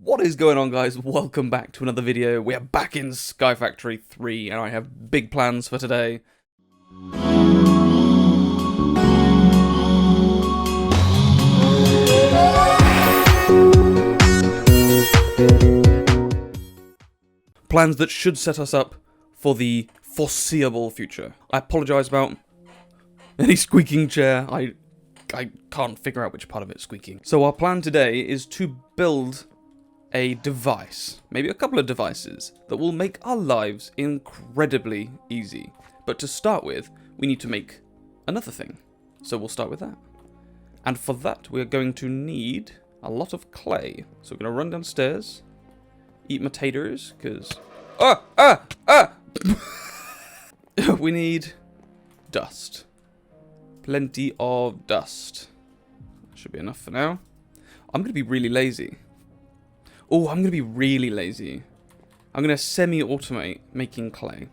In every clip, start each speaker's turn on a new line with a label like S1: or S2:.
S1: What is going on, guys? Welcome back to another video. We are back in Skyfactory 3 and I have big plans for today. Plans that should set us up for the foreseeable future. I apologise about any squeaking chair. I can't figure out which part of it's squeaking. So our plan today is to build a device, maybe a couple of devices, that will make our lives incredibly easy. But to start with, we need to make another thing. So we'll start with that. And for that, we're going to need a lot of clay. So we're going to run downstairs, eat my taters, because... we need dust. Plenty of dust. Should be enough for now. I'm going to be really lazy. Oh, I'm going to be really lazy. I'm going to semi-automate making clay.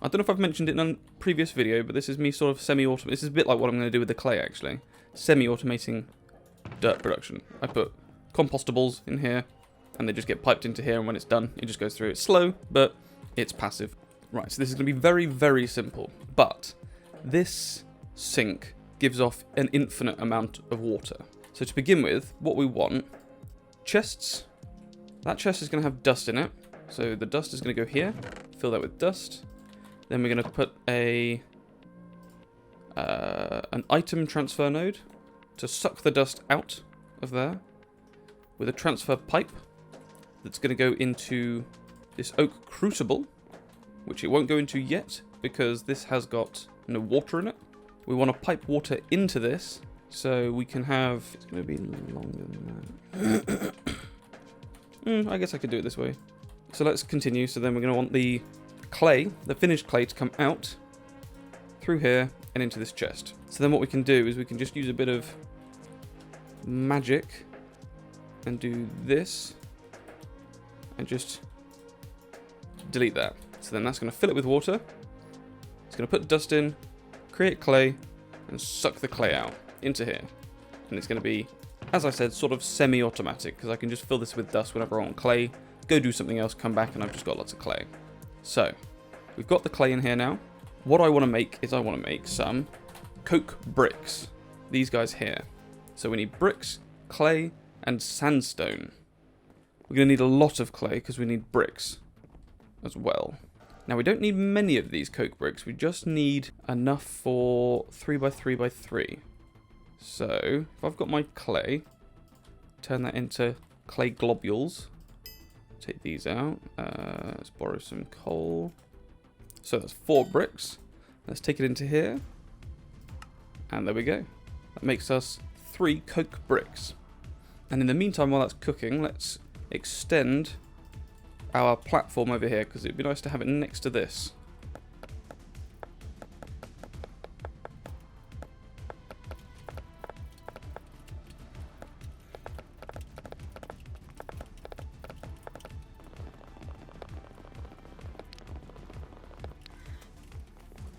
S1: I don't know if I've mentioned it in a previous video, but this is me sort of semi-automate. This is a bit like what I'm going to do with the clay, actually. Semi-automating dirt production. I put compostables in here, and they just get piped into here, and when it's done, it just goes through. It's slow, but it's passive. Right, so this is going to be very, very simple. But this sink gives off an infinite amount of water. So to begin with, what we want, chests. That chest is going to have dust in it. So the dust is going to go here, fill that with dust. Then we're going to put an item transfer node to suck the dust out of there with a transfer pipe that's going to go into this oak crucible, which it won't go into yet because this has got no water in it. We want to pipe water into this so we can have... It's going to be longer than that. I guess I could do it this way. So let's continue. So then we're going to want the clay, the finished clay, to come out through here and into this chest. So then what we can do is we can just use a bit of magic and do this and just delete that. So then that's going to fill it with water. It's going to put dust in, create clay, and suck the clay out into here. And it's going to be, as I said, sort of semi-automatic, because I can just fill this with dust whenever I want clay, go do something else, come back, and I've just got lots of clay. So, we've got the clay in here now. What I want to make is I want to make some coke bricks. These guys here. So we need bricks, clay, and sandstone. We're going to need a lot of clay, because we need bricks as well. Now, we don't need many of these coke bricks. We just need enough for 3x3x3. So, if I've got my clay, turn that into clay globules. Take these out. Let's borrow some coal. So that's 4 bricks. Let's take it into here. And there we go. That makes us 3 coke bricks. And in the meantime, while that's cooking, let's extend our platform over here, because it'd be nice to have it next to this.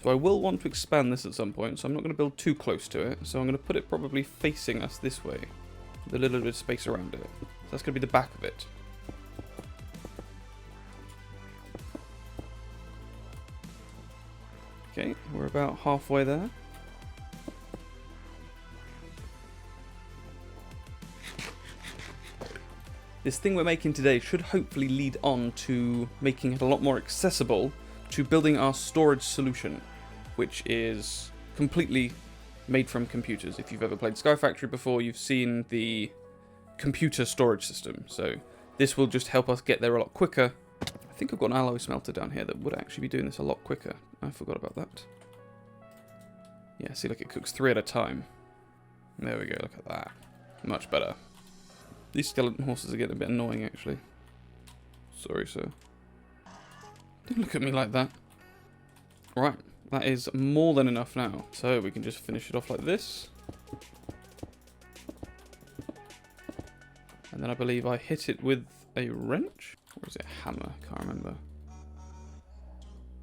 S1: So I will want to expand this at some point, so I'm not going to build too close to it. So I'm going to put it probably facing us this way, with a little bit of space around it. So that's going to be the back of it. Okay, we're about halfway there. This thing we're making today should hopefully lead on to making it a lot more accessible to building our storage solution, which is completely made from computers. If you've ever played Skyfactory before, you've seen the computer storage system. So this will just help us get there a lot quicker. I think I've got an alloy smelter down here that would actually be doing this a lot quicker. I forgot about that. Yeah, see, look, it cooks 3 at a time. There we go, look at that. Much better. These skeleton horses are getting a bit annoying, actually. Sorry, sir. Don't look at me like that. Right, that is more than enough now. So we can just finish it off like this. And then I believe I hit it with a wrench? Or is it a hammer? Can't remember.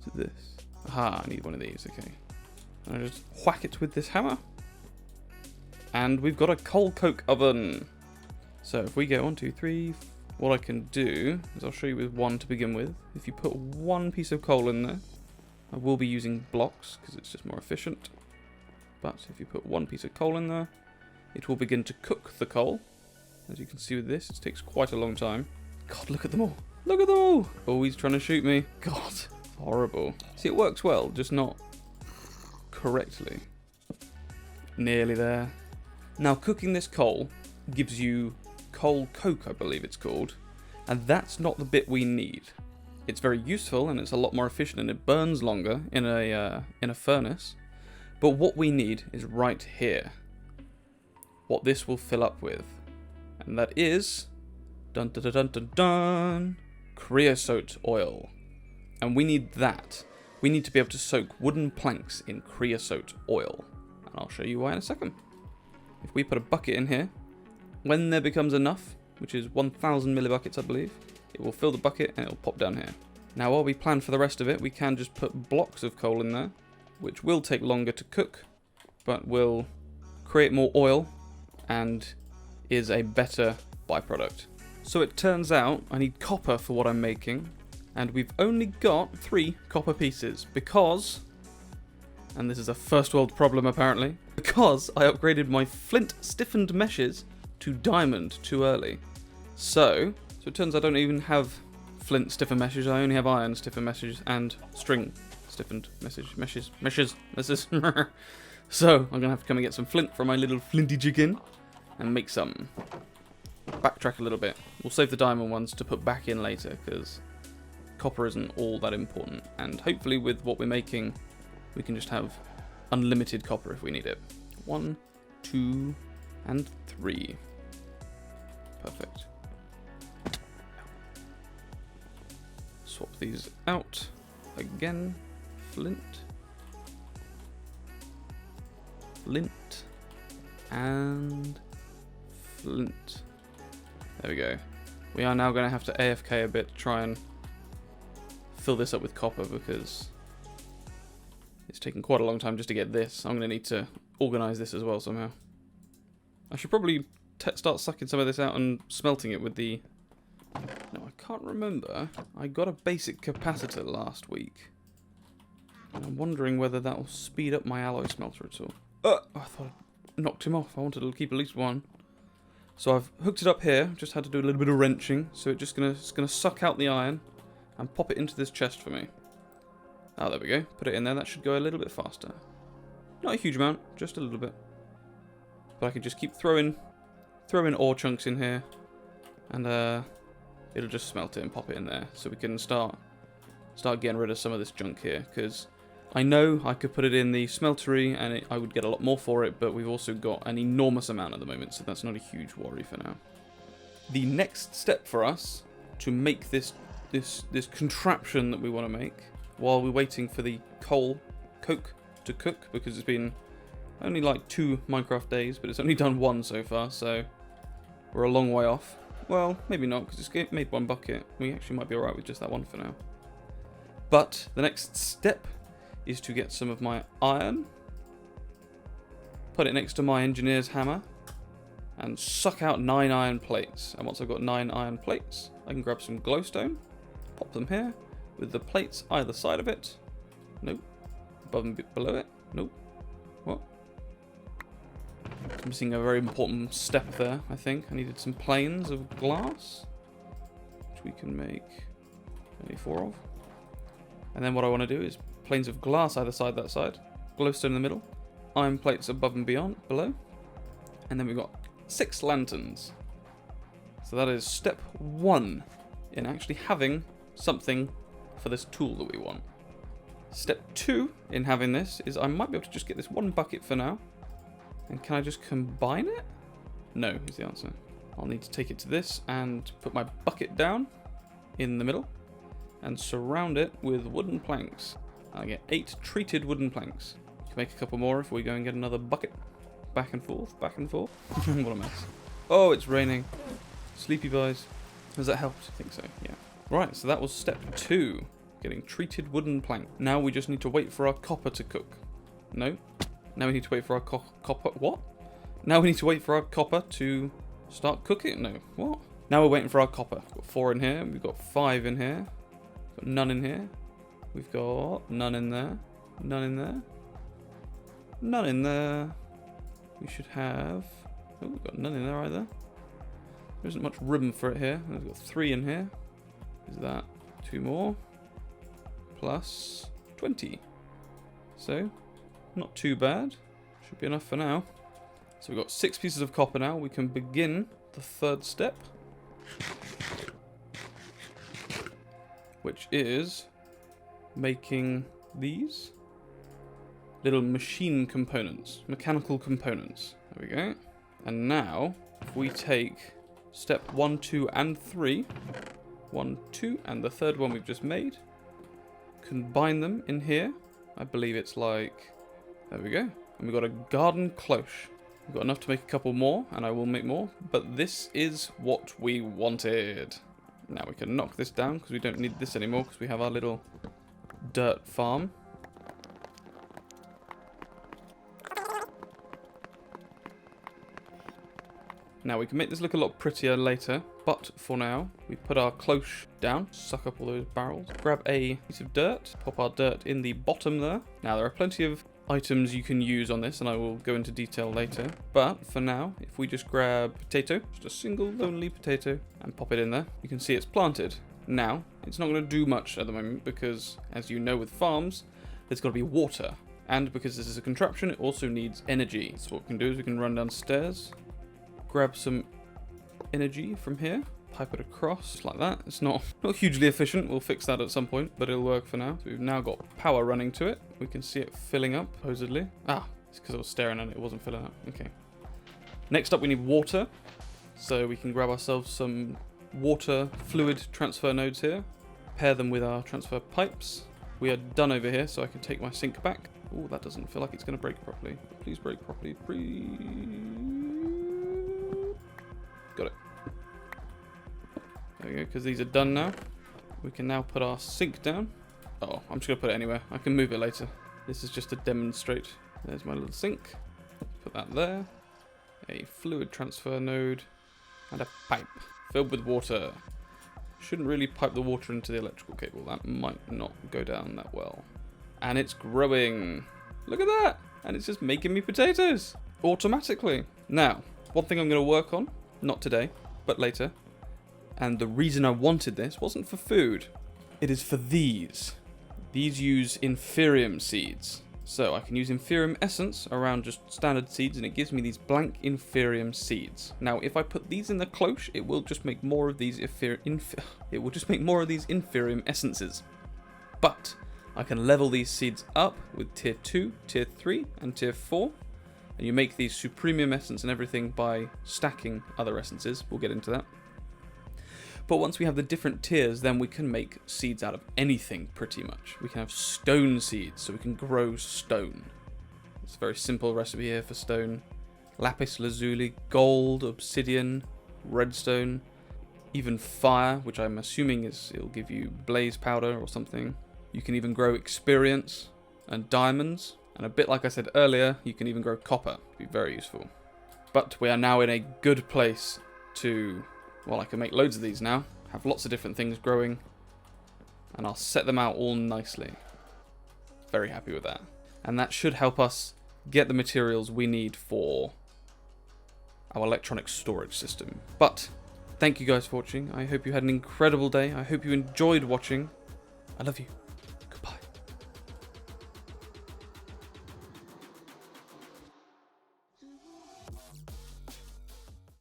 S1: Is it this? Aha, I need one of these, okay. And I just whack it with this hammer. And we've got a coal coke oven. So if we go 1, 2, 3, what I can do is I'll show you with one to begin with. If you put one piece of coal in there, I will be using blocks because it's just more efficient. But if you put one piece of coal in there, it will begin to cook the coal. As you can see with this, it takes quite a long time. God, look at them all. Look at them all. Oh, he's trying to shoot me. God, horrible. See, it works well, just not correctly. Nearly there. Now, cooking this coal gives you coal coke, I believe it's called. And that's not the bit we need. It's very useful and it's a lot more efficient and it burns longer in a furnace. But what we need is right here. What this will fill up with. And that is... Dun dun dun dun dun dun! Creosote oil. And we need that. We need to be able to soak wooden planks in creosote oil. And I'll show you why in a second. If we put a bucket in here, when there becomes enough, which is 1,000 millibuckets I believe, it will fill the bucket and it will pop down here. Now while we plan for the rest of it, we can just put blocks of coal in there, which will take longer to cook, but will create more oil and is a better byproduct. So it turns out I need copper for what I'm making, and we've only got 3 copper pieces because, and this is a first world problem apparently, because I upgraded my flint stiffened meshes to diamond too early. So it turns out I don't even have flint stiffened meshes, I only have iron stiffened meshes and string stiffened meshes. So I'm going to have to come and get some flint from my little flinty chicken and make some. Backtrack a little bit. We'll save the diamond ones to put back in later because copper isn't all that important. And hopefully with what we're making, we can just have unlimited copper if we need it. 1, 2, and 3. Perfect. Swap these out again. Flint, and flint. There we go. We are now going to have to AFK a bit to try and fill this up with copper because it's taking quite a long time just to get this. I'm going to need to organise this as well somehow. I should probably start sucking some of this out and smelting it with the... No, I can't remember. I got a basic capacitor last week. And I'm wondering whether that will speed up my alloy smelter at all. I thought I knocked him off. I wanted to keep at least one. So I've hooked it up here. Just had to do a little bit of wrenching. So it's gonna suck out the iron and pop it into this chest for me. Ah, there we go. Put it in there. That should go a little bit faster. Not a huge amount, just a little bit. But I can just keep throwing ore chunks in here, and it'll just smelt it and pop it in there. So we can start getting rid of some of this junk here, because I know I could put it in the smeltery and I would get a lot more for it, but we've also got an enormous amount at the moment, so that's not a huge worry for now. The next step for us to make this contraption that we want to make, while we're waiting for the coke to cook, because it's been only like 2 Minecraft days, but it's only done 1 so far, so we're a long way off. Well, maybe not, because it's made 1 bucket. We actually might be alright with just that one for now. But the next step is to get some of my iron, put it next to my engineer's hammer, and suck out 9 iron plates. And once I've got 9 iron plates, I can grab some glowstone, pop them here, with the plates either side of it. Nope. Above and below it. Nope. What? I'm missing a very important step there, I think. I needed some planes of glass, which we can make only 4 of. And then what I want to do is planes of glass either side, that side, glowstone in the middle, iron plates above and below, and then we've got 6 lanterns. So that is step 1 in actually having something for this tool that we want. Step 2 in having this is I might be able to just get this 1 bucket for now. And can I just combine it? No, is the answer. I'll need to take it to this and put my bucket down in the middle and surround it with wooden planks. I get 8 treated wooden planks. You can make a couple more if we go and get another bucket. Back and forth, back and forth. What a mess. Oh, it's raining. Sleepy boys. Has that helped? I think so, yeah. Right, so that was step 2. Getting treated wooden plank. Now we just need to wait for our copper to cook. No. Now we need to wait for our copper. What? Now we need to wait for our copper to start cooking. No. What? Now we're waiting for our copper. We've got 4 in here. We've got 5 in here. We've got none in here. We've got none in there. None in there. None in there. We should have... Oh, we've got none in there either. There isn't much room for it here. We've got 3 in here. Is that 2 more? Plus 20. So, not too bad. Should be enough for now. So we've got 6 pieces of copper now. We can begin the 3rd step, which is making these little machine components, mechanical components. There we go. And now, if we take step 1, 2, and 3, 1, 2, and the 3rd one we've just made, combine them in here. I believe it's like, there we go. And we've got a garden cloche. We've got enough to make a couple more, and I will make more, but this is what we wanted. Now we can knock this down, because we don't need this anymore, because we have our little dirt farm. Now we can make this look a lot prettier later, but for now, we put our cloche down, suck up all those barrels, grab a piece of dirt, pop our dirt in the bottom there. Now there are plenty of items you can use on this, and I will go into detail later, but for now, if we just grab potato, just a single lonely potato, and pop it in there, you can see it's planted. Now, it's not going to do much at the moment, because as you know with farms, there's got to be water, and because this is a contraption, it also needs energy. So what we can do is we can run downstairs, grab some energy from here, pipe it across like that. It's not hugely efficient. We'll fix that at some point, but it'll work for now. So we've now got power running to it. We can see it filling up, supposedly. Ah, it's because I was staring at it. It wasn't filling up. Okay. Next up, we need water. So we can grab ourselves some water fluid transfer nodes here. Pair them with our transfer pipes. We are done over here, so I can take my sink back. Oh, that doesn't feel like it's going to break properly. Please break properly. Got it. There we go, because these are done now. We can now put our sink down. Oh, I'm just going to put it anywhere. I can move it later. This is just to demonstrate. There's my little sink. Put that there. A fluid transfer node. And a pipe filled with water. Shouldn't really pipe the water into the electrical cable. That might not go down that well. And it's growing. Look at that. And it's just making me potatoes automatically. Now, one thing I'm going to work on. Not today, but later. And the reason I wanted this wasn't for food. It is for these. These use inferium seeds. So I can use inferium essence around just standard seeds, and it gives me these blank inferium seeds. Now, if I put these in the cloche, it will just make more of these inferium essences. But I can level these seeds up with tier 2, tier 3, and tier 4. And you make these supremium essence and everything by stacking other essences. We'll get into that. But once we have the different tiers, then we can make seeds out of anything, pretty much. We can have stone seeds, so we can grow stone. It's a very simple recipe here for stone. Lapis lazuli, gold, obsidian, redstone, even fire, which I'm assuming it'll give you blaze powder or something. You can even grow experience and diamonds. And a bit like I said earlier, you can even grow copper. It'd be very useful. But we are now in a good place to... Well, I can make loads of these now. Have lots of different things growing. And I'll set them out all nicely. Very happy with that. And that should help us get the materials we need for our electronic storage system. But thank you guys for watching. I hope you had an incredible day. I hope you enjoyed watching. I love you.